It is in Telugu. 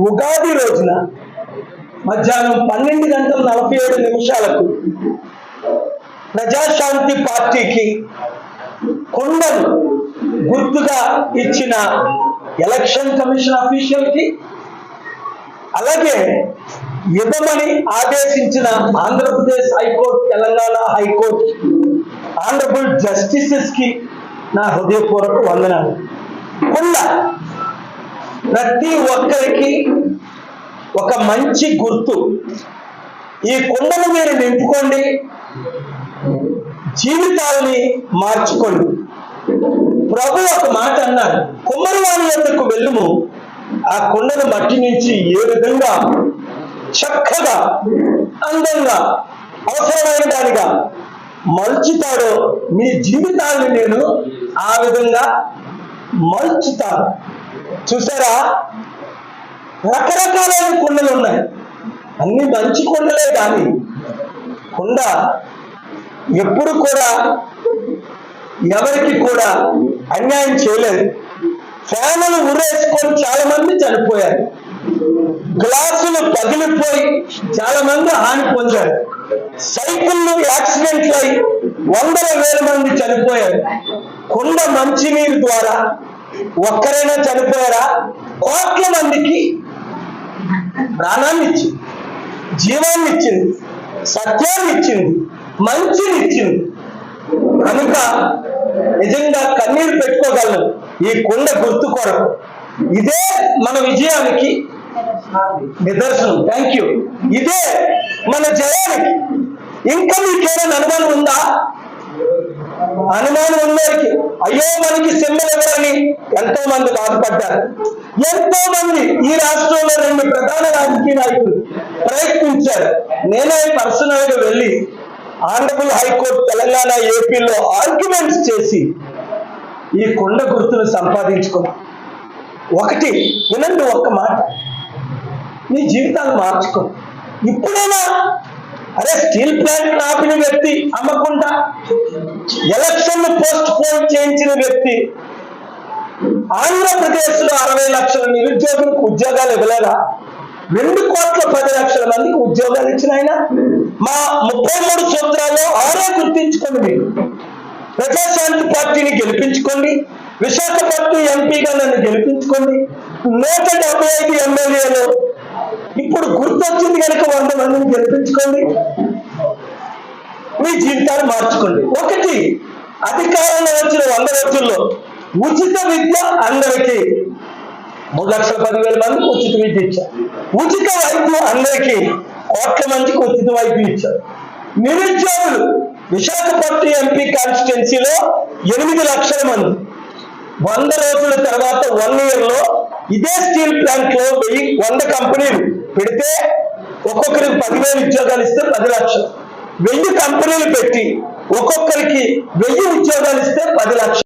ఉగాది రోజున మధ్యాహ్నం 12:47 ప్రజాశాంతి పార్టీకి కొండను గుర్తుగా ఇచ్చిన ఎలక్షన్ కమిషన్ అఫీషియల్ కి, అలాగే ఇవ్వమని ఆదేశించిన Andhra Pradesh high court, Telangana high court honourable justices కి నా హృదయపూర్వక వందనాలు. కొండ ప్రతి ఒక్కరికి ఒక మంచి గుర్తు. ఈ కొండను మీరు నింపుకోండి, జీవితాలని మార్చుకోండి. ప్రభు ఒక మాట అన్నారు, కుమ్మరివాని వద్దకు వెళ్ళుము, ఆ కొండను మట్టి నుంచి ఏ విధంగా చక్కగా అందంగా అవసరమైన దానిగా మలుచుతాడో మీ జీవితాన్ని నేను ఆ విధంగా మలుచుతాను. చూసారా, రకరకాలైన కొండలు ఉన్నాయి, అన్ని మంచి కొండలే. కానీ కొండ ఎప్పుడు కూడా ఎవరికి కూడా అన్యాయం చేయలేదు. ఫ్యాన్లు ఉరేసుకొని చాలా మంది చనిపోయారు, గ్లాసులు పగిలిపోయి చాలా మంది హాని పొందారు, సైకిళ్ళు యాక్సిడెంట్లు అయి 100,000 మంది చనిపోయారు. కొండ మంచినీరు ద్వారా ఒక్కరైనా చనిపోయారా? కోట్ల మందికి ప్రాణాన్ని ఇచ్చింది, జీవాన్ని ఇచ్చింది, సత్యాన్ని ఇచ్చింది, మంచిని ఇచ్చింది. కనుక నిజంగా కన్నీరు పెట్టుకోగలను ఈ కొండ గుర్తు కొరకు. ఇదే మన విజయానికి నిదర్శనం. Thank you. ఇదే మన జయానికి. ఇంకా మీకేమైనా అనుమానం ఉందా? అనుమానం ఉన్నవారికి అయ్యో మనకి సింబల్ ఎవరని ఎంతో మంది బాధపడ్డారు. ఎంతో మంది ఈ రాష్ట్రంలో 2 ప్రధాన రాజకీయ నాయకులు ప్రయత్నించారు. నేనే పర్సనల్ గా వెళ్ళి ఆనరబుల్ హైకోర్టు తెలంగాణ, ఏపీలో ఆర్గ్యుమెంట్స్ చేసి ఈ కొండ గుర్తును సంపాదించుకున్నాం. ఒకటి వినండి, ఒక్క మాట, మీ జీవితాన్ని మార్చుకో. ఇప్పుడైనా అరే స్టీల్ ప్లాంట్ ఆపిన వ్యక్తి అమ్మకుండా ఎలక్షన్ పోస్ట్ పోన్ చేయించిన వ్యక్తి ఆంధ్రప్రదేశ్ లో 60 లక్షల నిరుద్యోగులకు ఉద్యోగాలు ఇవ్వలేదా? 2,10,00,000 మందికి ఉద్యోగాలు ఇచ్చిన ఆయన మా 33 సూత్రాల్లో 6 గుర్తించుకోండి. మీరు ప్రజాశాంతి పార్టీని గెలిపించుకోండి, విశాఖపట్నం ఎంపీగా నన్ను గెలిపించుకోండి, 175 ఎమ్మెల్యేలు ఇప్పుడు గుర్తొచ్చింది కనుక 100 మందిని గెలిపించుకోండి, మీ జీవితాన్ని మార్చుకోండి. ఒకటి, అధికారంలో వచ్చిన 100 రోజుల్లో ఉచిత విద్య అందరికీ 3,10,000 మందికి ఉచిత విద్య ఇచ్చారు. ఉచిత వైద్యం అందరికీ కోట్ల మందికి ఉచిత వైద్యం ఇచ్చారు. నిరుద్యోగులు విశాఖపట్నం ఎంపీ కాన్స్టిట్యున్సీలో 8 లక్షల మంది 100 రోజుల తర్వాత 1 ఇయర్ లో ఇదే స్టీల్ ప్లాంట్ లో 100 కంపెనీలు పెడితే ఒక్కొక్కరికి 10,000 ఉద్యోగాలు ఇస్తే 10 లక్షలు. 1000 కంపెనీలు పెట్టి ఒక్కొక్కరికి 1000 ఉద్యోగాలు ఇస్తే 10 లక్షలు.